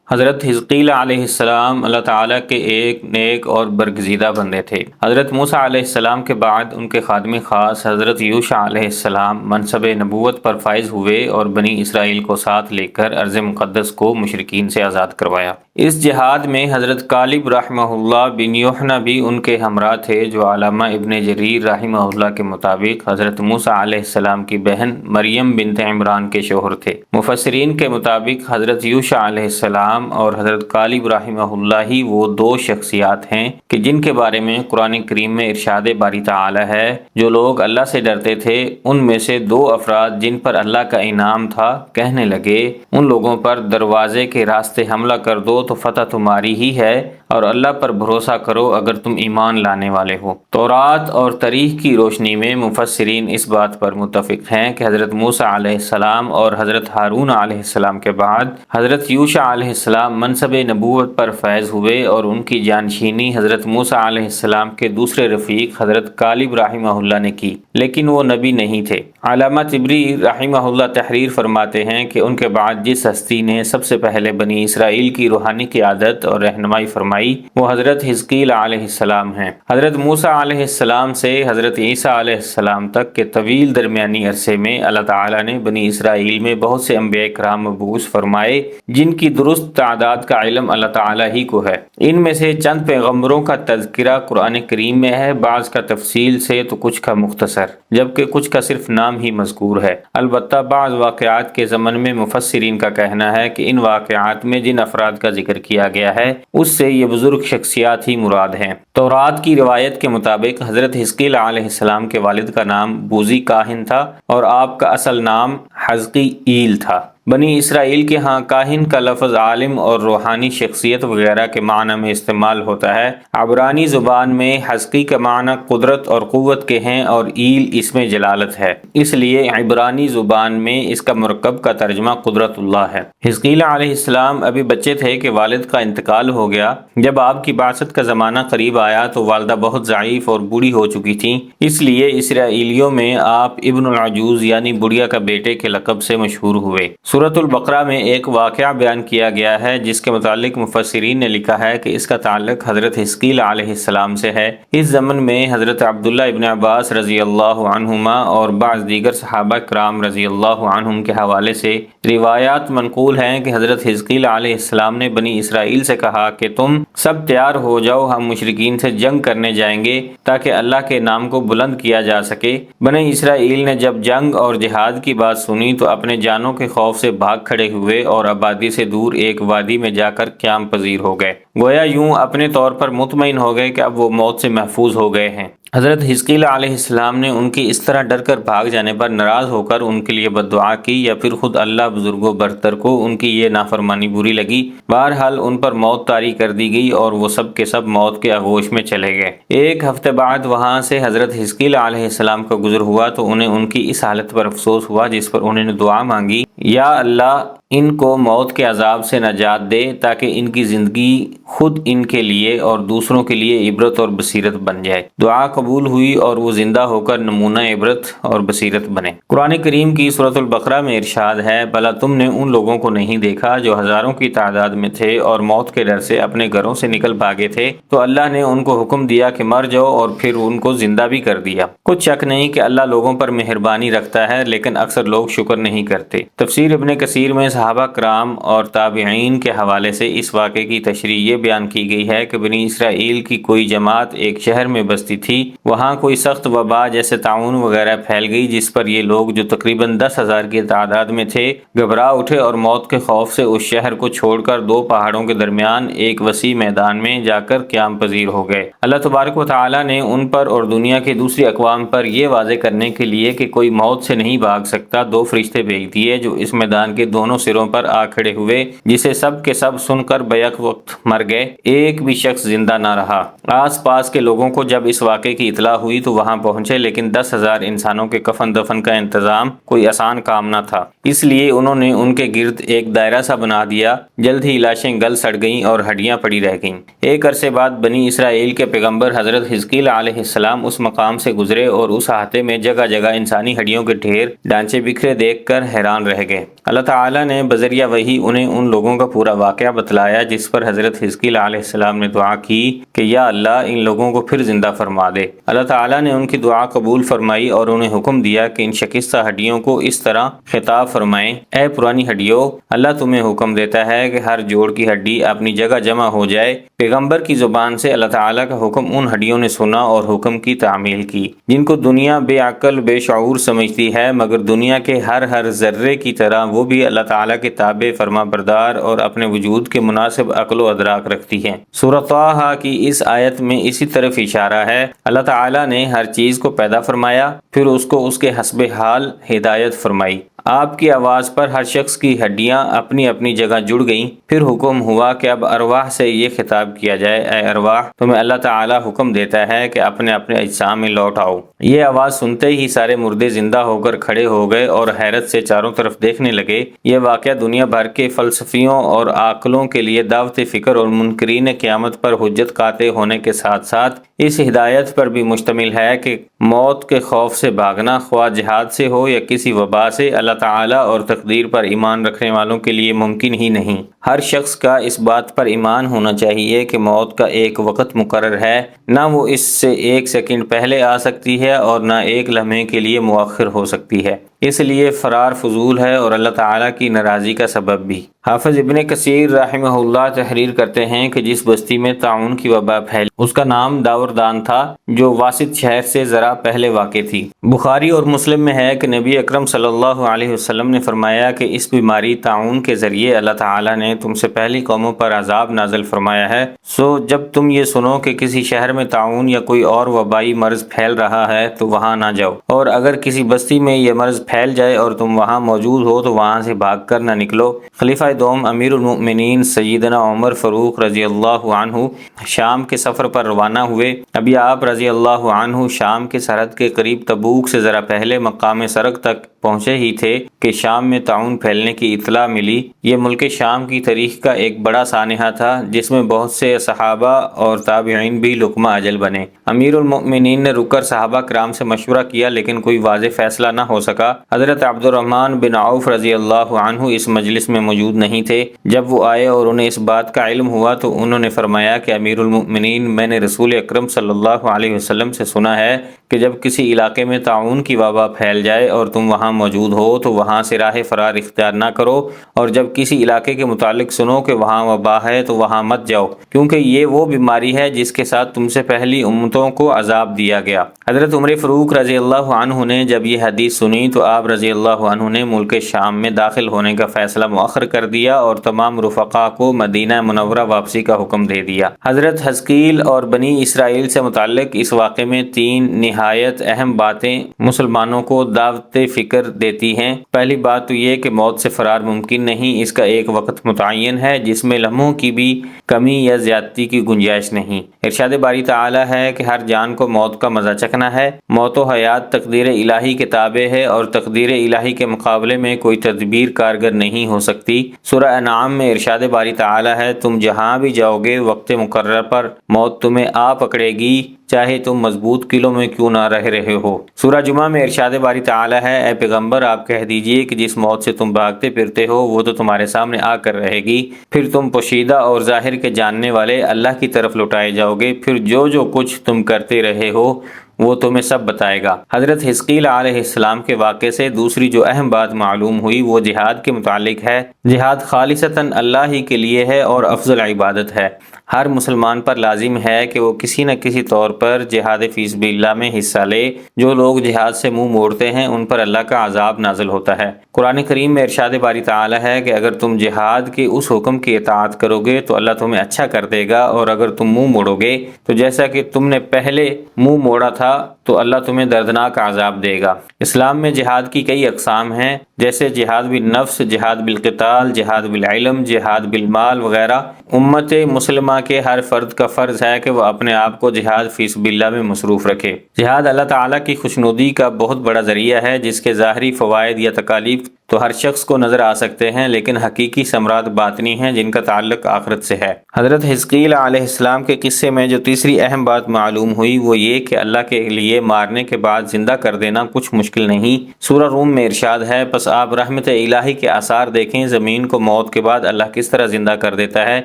حضرت حزقیل علیہ السلام اللہ تعالیٰ کے ایک نیک اور برگزیدہ بندے تھے۔ حضرت موسیٰ علیہ السلام کے بعد ان کے خادم خاص حضرت یوشع علیہ السلام منصب نبوت پر فائز ہوئے اور بنی اسرائیل کو ساتھ لے کر ارض مقدس کو مشرکین سے آزاد کروایا۔ اس جہاد میں حضرت کالب رحمہ اللہ بن یوحنا بھی ان کے ہمراہ تھے، جو علامہ ابن جریر رحمہ اللہ کے مطابق حضرت موسیٰ علیہ السلام کی بہن مریم بنت عمران کے شوہر تھے۔ مفسرین کے مطابق حضرت یوشع علیہ السلام اور حضرت کالب رحمہ اللہ ہی وہ دو شخصیات ہیں کہ جن کے بارے میں قرآن کریم میں ارشاد باری تعالی ہے، جو لوگ اللہ سے ڈرتے تھے ان میں سے دو افراد جن پر اللہ کا انعام تھا کہنے لگے، ان لوگوں پر دروازے کے راستے حملہ کر دو تو فتح تمہاری ہی ہے، اور اللہ پر بھروسہ کرو اگر تم ایمان لانے والے ہو۔ تورات اور تاریخ کی روشنی میں مفسرین اس بات پر متفق ہیں کہ حضرت موسیٰ علیہ السلام اور حضرت ہارون علیہ السلام کے بعد حضرت یوشع علیہ السلام منصب نبوت پر فائز ہوئے اور ان کی جانشینی حضرت موسیٰ علیہ السلام کے دوسرے رفیق حضرت کالب رحمہ اللہ نے کی، لیکن وہ نبی نہیں تھے۔ علامہ طبری رحمہ اللہ تحریر فرماتے ہیں کہ ان کے بعد جس ہستی نے سب سے پہلے بنی اسرائیل کی روحانی قیادت اور رہنمائی فرمائی وہ حضرت حزقیل علیہ السلام ہیں۔ حضرت موسیٰ علیہ السلام سے حضرت عیسیٰ علیہ السلام تک کے طویل درمیانی عرصے میں اللہ تعالیٰ نے بنی اسرائیل میں بہت سے انبیاء کرام مبعوث فرمائے جن کی درست تعداد کا علم اللہ تعالیٰ ہی کو ہے۔ ان میں سے چند پیغمبروں کا تذکرہ قرآن کریم میں ہے، بعض کا تفصیل سے تو کچھ کا مختصر، جبکہ کچھ کا صرف نام ہی مذکور ہے۔ البتہ بعض واقعات کے ضمن میں مفسرین کا کہنا ہے کہ ان واقعات میں جن افراد کا ذکر کیا گیا ہے اس سے یہ بزرگ شخصیات ہی مراد ہیں۔ تورات کی روایت کے مطابق حضرت حزقیل علیہ السلام کے والد کا نام بوزی کاہن تھا اور آپ کا اصل نام حزقیل تھا۔ بنی اسرائیل کے ہاں کاہن کا لفظ عالم اور روحانی شخصیت وغیرہ کے معنی میں استعمال ہوتا ہے۔ عبرانی زبان میں حزقی کا معنی قدرت اور قوت کے ہیں اور ایل اس میں جلالت ہے، اس لیے عبرانی زبان میں اس کا مرکب کا ترجمہ قدرت اللہ ہے۔ حزقیل علیہ السلام ابھی بچے تھے کہ والد کا انتقال ہو گیا۔ جب آپ کی بعثت کا زمانہ قریب آیا تو والدہ بہت ضعیف اور بوڑھی ہو چکی تھیں، اس لیے اسرائیلیوں میں آپ ابن العجوز یعنی بڑھیا کا بیٹے کے لقب سے مشہور ہوئے۔ سورۃ البقرہ میں ایک واقعہ بیان کیا گیا ہے جس کے متعلق مفسرین نے لکھا ہے کہ اس کا تعلق حضرت حزقیل علیہ السلام سے ہے۔ اس زمن میں حضرت عبداللہ ابن عباس رضی اللہ عنہما اور بعض دیگر صحابہ کرام رضی اللہ عنہم کے حوالے سے روایات منقول ہیں کہ حضرت حزقیل علیہ السلام نے بنی اسرائیل سے کہا کہ تم سب تیار ہو جاؤ، ہم مشرکین سے جنگ کرنے جائیں گے تاکہ اللہ کے نام کو بلند کیا جا سکے۔ بنی اسرائیل نے جب جنگ اور جہاد کی بات سنی تو اپنے جانوں کے خوف سے بھاگ کھڑے ہوئے اور آبادی سے دور ایک وادی میں جا کر قیام پذیر ہو گئے، گویا یوں اپنے طور پر مطمئن ہو گئے کہ اب وہ موت سے محفوظ ہو گئے ہیں۔ حضرت حزقیل علیہ السلام نے ان کی اس طرح ڈر کر بھاگ جانے پر ناراض ہو کر ان کے لیے بد دعا کی، یا پھر خود اللہ بزرگ و برتر کو ان کی یہ نافرمانی بری لگی۔ بہرحال ان پر موت طاری کر دی گئی اور وہ سب کے سب موت کے آغوش میں چلے گئے۔ ایک ہفتے بعد وہاں سے حضرت حزقیل علیہ السلام کا گزر ہوا تو انہیں ان کی اس حالت پر افسوس ہوا جس پر انہوں نے دعا مانگی، یا اللہ ان کو موت کے عذاب سے نجات دے تاکہ ان کی زندگی خود ان کے لیے اور دوسروں کے لیے عبرت اور بصیرت بن جائے۔ دعا قبول ہوئی اور وہ زندہ ہو کر نمونہ عبرت اور بصیرت بنے۔ قرآن کریم کی سورۃ البقرہ میں ارشاد ہے، بھلا تم نے ان لوگوں کو نہیں دیکھا جو ہزاروں کی تعداد میں تھے اور موت کے ڈر سے اپنے گھروں سے نکل بھاگے تھے تو اللہ نے ان کو حکم دیا کہ مر جاؤ اور پھر ان کو زندہ بھی کر دیا۔ کچھ شک نہیں کہ اللہ لوگوں پر مہربانی رکھتا ہے، لیکن اکثر لوگ شکر نہیں کرتے۔ تفسیر ابن کثیر میں صحابہ کرام اور تابعین کے حوالے سے اس واقعے کی تشریح یہ بیان کی گئی ہے کہ بنی اسرائیل کی کوئی جماعت ایک شہر میں بستی تھی، وہاں کوئی سخت وبا جیسے طاعون وغیرہ پھیل گئی جس پر یہ لوگ جو تقریباً 10,000 کی تعداد میں تھے گھبرا اٹھے اور موت کے خوف سے اس شہر کو چھوڑ کر دو پہاڑوں کے درمیان ایک وسیع میدان میں جا کر قیام پذیر ہو گئے۔ اللہ تبارک و تعالی نے ان پر اور دنیا کی دوسری اقوام پر یہ واضح کرنے کے لیے کہ کوئی موت سے نہیں بھاگ سکتا دو فرشتے بھیج دیے جو اس میدان کے دونوں سروں پر آ کھڑے ہوئے، جسے سب کے سب سن کر بیک وقت مر گئے، ایک بھی شخص زندہ نہ رہا۔ آس پاس کے لوگوں کو جب اس واقعے کی اطلاع ہوئی تو وہاں پہنچے، لیکن 10,000 انسانوں کے کفن دفن کا انتظام کوئی آسان کام نہ تھا، اس لیے انہوں نے ان کے گرد ایک دائرہ سا بنا دیا۔ جلد ہی لاشیں گل سڑ گئیں اور ہڈیاں پڑی رہ گئیں۔ ایک عرصے بعد بنی اسرائیل کے پیغمبر حضرت حزقیل علیہ السلام اس مقام سے گزرے اور اس احاطے میں جگہ جگہ انسانی ہڈیوں کے ڈھیر ڈھانچے بکھرے دیکھ کر حیران رہ گئے۔ اللہ تعالیٰ نے بذریعہ وحی انہیں ان لوگوں کا پورا واقعہ بتلایا جس پر حضرت حزقیل علیہ السلام نے دعا کی کہ یا اللہ ان لوگوں کو پھر زندہ فرما دے۔ اللہ تعالیٰ نے ان کی دعا قبول فرمائی اور انہیں حکم دیا کہ ان شکستہ ہڈیوں کو اس طرح خطاب فرمائیں، اے پرانی ہڈیوں، اللہ تمہیں حکم دیتا ہے کہ ہر جوڑ کی ہڈی اپنی جگہ جمع ہو جائے۔ پیغمبر کی زبان سے اللہ تعالیٰ کا حکم ان ہڈیوں نے سنا اور حکم کی تعمیل کی، جن کو دنیا بے عقل بے شعور سمجھتی ہے، مگر دنیا کے ہر ذرے کی طرح وہ بھی اللہ تعالیٰ کے تابع فرما بردار اور اپنے وجود کے مناسب عقل و ادراک رکھتی ہیں۔ سورۃ طٰہٰ کی اس آیت میں اسی طرف اشارہ ہے۔ اللہ تعالیٰ نے ہر چیز کو پیدا فرمایا، پھر اس کو اس کے حسب حال ہدایت فرمائی۔ آپ کی آواز پر ہر شخص کی ہڈیاں اپنی اپنی جگہ جڑ گئیں۔ پھر حکم ہوا کہ اب ارواح سے یہ خطاب کیا جائے، اے ارواح، تمہیں اللہ تعالیٰ حکم دیتا ہے کہ اپنے اپنے اجسام میں لوٹ آؤ۔ یہ آواز سنتے ہی سارے مردے زندہ ہو کر کھڑے ہو گئے اور حیرت سے چاروں طرف دیکھنے لگے۔ یہ واقعہ دنیا بھر کے فلسفیوں اور عاقلوں کے لیے دعوت فکر اور منکرین قیامت پر حجت قاطع ہونے کے ساتھ ساتھ اس ہدایت پر بھی مشتمل ہے کہ موت کے خوف سے بھاگنا، خواہ جہاد سے ہو یا کسی وبا سے، اللہ تعالیٰ اور تقدیر پر ایمان رکھنے والوں کے لیے ممکن ہی نہیں۔ ہر شخص کا اس بات پر ایمان ہونا چاہیے کہ موت کا ایک وقت مقرر ہے، نہ وہ اس سے ایک سیکنڈ پہلے آ سکتی ہے اور نہ ایک لمحے کے لیے مؤخر ہو سکتی ہے، اس لیے فرار فضول ہے اور اللہ تعالیٰ کی ناراضی کا سبب بھی۔ حافظ ابن کثیر رحمہ اللہ تحریر کرتے ہیں کہ جس بستی میں طاعون کی وبا پھیلی اس کا نام داوردان تھا، جو واسط شہر سے ذرا پہلے واقع تھی۔ بخاری اور مسلم میں ہے کہ نبی اکرم صلی اللہ علیہ وسلم نے فرمایا کہ اس بیماری طاعون کے ذریعے اللہ تعالیٰ نے تم سے پہلی قوموں پر عذاب نازل فرمایا ہے، سو جب تم یہ سنو کہ کسی شہر میں طاعون یا کوئی اور وبائی مرض پھیل رہا ہے تو وہاں نہ جاؤ، اور اگر کسی بستی میں یہ مرض پھیل جائے اور تم وہاں موجود ہو تو وہاں سے بھاگ کر نہ نکلو۔ خلیفہ دوم امیر المؤمنین سیدنا عمر فاروق رضی اللہ عنہ شام کے سفر پر روانہ ہوئے۔ ابھی آپ رضی اللہ عنہ شام کے سرحد کے قریب تبوک سے ذرا پہلے مقام سرق تک پہنچے ہی تھے کہ شام میں طاعون پھیلنے کی اطلاع ملی۔ یہ ملک شام کی تاریخ کا ایک بڑا سانحہ تھا جس میں بہت سے صحابہ اور تابعین بھی لقمہ اجل بنے۔ امیر المؤمنین نے رک کر صحابہ کرام سے مشورہ کیا لیکن کوئی واضح فیصلہ نہ ہو سکا۔ حضرت عبد الرحمن بن عوف رضی اللہ عنہ اس مجلس میں موجود نہیں تھے۔ جب وہ آئے اور انہیں اس بات کا علم ہوا تو انہوں نے فرمایا کہ امیر المؤمنین، میں نے رسول اکرم صلی اللہ علیہ وسلم سے سنا ہے کہ جب کسی علاقے میں طاعون کی وبا پھیل جائے اور تم وہاں موجود ہو تو وہاں سے راہ فرار اختیار نہ کرو، اور جب کسی علاقے کے متعلق سنو کہ وہاں وبا ہے تو وہاں مت جاؤ، کیونکہ یہ وہ بیماری ہے جس کے ساتھ تم سے پہلی امتوں کو عذاب دیا گیا۔ حضرت عمر فاروق رضی اللہ عنہ نے جب یہ حدیث سنی تو آپ رضی اللہ عنہ نے ملک شام میں داخل ہونے کا فیصلہ مؤخر کر دیا اور تمام رفقا کو مدینہ منورہ واپسی کا حکم دے دیا۔ حضرت حزقیل اور بنی اسرائیل سے متعلق اس واقعے میں 3 نہایت اہم باتیں مسلمانوں کو دعوت فکر دیتی ہیں۔ پہلی بات تو یہ کہ موت سے فرار ممکن نہیں، اس کا ایک وقت متعین ہے جس میں لمحوں کی بھی کمی یا زیادتی کی گنجائش نہیں۔ ارشاد باری تعالی ہے کہ ہر جان کو موت کا مزہ چکھنا ہے۔ موت و حیات تقدیر الہی کے تابع ہے اور تقدیر الہی کے مقابلے میں کوئی تدبیر کارگر نہیں ہو سکتی۔ سورہ انعام میں ارشاد باری تعالی ہے، تم جہاں بھی جاؤ گے وقت مقرر پر موت تمہیں آ پکڑے گی، چاہے تم مضبوط قلعوں میں کیوں نہ رہے ہو۔ سورہ جمعہ میں ارشاد باری تعالی ہے، اے پیغمبر آپ کہہ دیجئے کہ جس موت سے تم بھاگتے پھرتے ہو وہ تو تمہارے سامنے آ کر رہے گی، پھر تم پوشیدہ اور ظاہر کے جاننے والے اللہ کی طرف لوٹائے جاؤ گے، پھر جو کچھ تم کرتے رہے ہو وہ تمہیں سب بتائے گا۔ حضرت حزقیل علیہ السلام کے واقعے سے دوسری جو اہم بات معلوم ہوئی وہ جہاد کے متعلق ہے۔ جہاد خالصتاً اللہ ہی کے لیے ہے اور افضل عبادت ہے۔ ہر مسلمان پر لازم ہے کہ وہ کسی نہ کسی طور پر جہاد فی سبیل اللہ میں حصہ لے۔ جو لوگ جہاد سے منہ موڑتے ہیں ان پر اللہ کا عذاب نازل ہوتا ہے۔ قرآن کریم میں ارشاد باری تعالی ہے کہ اگر تم جہاد کے اس حکم کی اطاعت کرو گے تو اللہ تمہیں اچھا کر دے گا، اور اگر تم منہ موڑو گے تو جیسا کہ تم نے پہلے منہ موڑا تھا تو اللہ تمہیں دردناک عذاب دے گا۔ اسلام میں جہاد کی کئی اقسام ہیں، جیسے جہاد بالنفس، جہاد بالقتال، جہاد بالعلم، جہاد بالمال وغیرہ۔ امت مسلمہ کے ہر فرد کا فرض ہے کہ وہ اپنے آپ کو جہاد فی سبیل اللہ میں مصروف رکھے۔ جہاد اللہ تعالیٰ کی خوشنودی کا بہت بڑا ذریعہ ہے، جس کے ظاہری فوائد یا تکالیف تو ہر شخص کو نظر آ سکتے ہیں، لیکن حقیقی ثمرات باطنی ہیں جن کا تعلق آخرت سے ہے۔ حضرت حزقیل علیہ السلام کے قصے میں جو تیسری اہم بات معلوم ہوئی وہ یہ کہ اللہ کے لیے مارنے کے بعد زندہ کر دینا کچھ مشکل نہیں۔ سورہ روم میں ارشاد ہے، پس آپ رحمت الہی کے آثار دیکھیں، زمین کو موت کے بعد اللہ کس طرح زندہ کر دیتا ہے،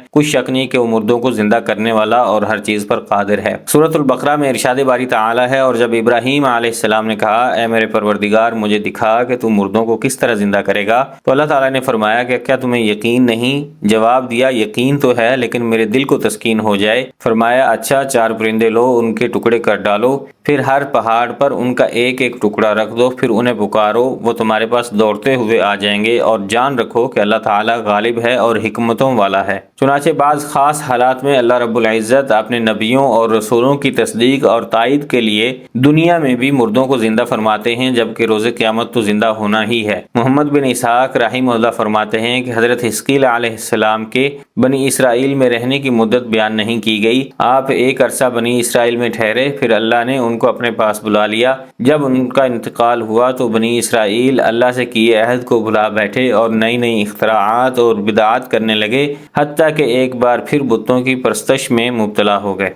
کچھ شک نہیں کہ وہ مردوں کو زندہ کرنے والا اور ہر چیز پر قادر ہے۔ سورۃ البقرہ میں ارشاد باری تعالی ہے، اور جب ابراہیم علیہ السلام نے کہا، اے میرے پروردگار مجھے دکھا کہ تو مردوں کو کس طرح زندہ کرے گا، تو اللہ تعالیٰ نے فرمایا کہ کیا تمہیں یقین نہیں؟ جواب دیا، یقین تو ہے لیکن میرے دل کو تسکین ہو جائے۔ فرمایا، اچھا 4 پرندے لو، ان کے ٹکڑے کر ڈالو، پھر ہر پہاڑ پر ان کا ایک ایک ٹکڑا رکھ دو، پھر انہیں پکارو، وہ تمہارے پاس دوڑتے ہوئے آ جائیں گے، اور جان رکھو کہ اللہ تعالیٰ غالب ہے اور حکمتوں والا ہے۔ چنانچہ بعض خاص حالات میں اللہ رب العزت اپنے نبیوں اور رسولوں کی تصدیق اور تائید کے لیے دنیا میں بھی مردوں کو زندہ فرماتے ہیں، جبکہ روز قیامت تو زندہ ہونا ہی ہے۔ محمد بن اسحاق رحمہ اللہ فرماتے ہیں کہ حضرت حزقیل علیہ السلام کے بنی اسرائیل میں رہنے کی مدت بیان نہیں کی گئی۔ آپ ایک عرصہ بنی اسرائیل میں ٹھہرے، پھر اللہ نے ان کو اپنے پاس بلا لیا۔ جب ان کا انتقال ہوا تو بنی اسرائیل اللہ سے کیے عہد کو بھلا بیٹھے اور نئی نئی اختراعات اور بدعات کرنے لگے، حتیٰ کہ ایک بار پھر بتوں کی پرستش میں مبتلا ہو گئے۔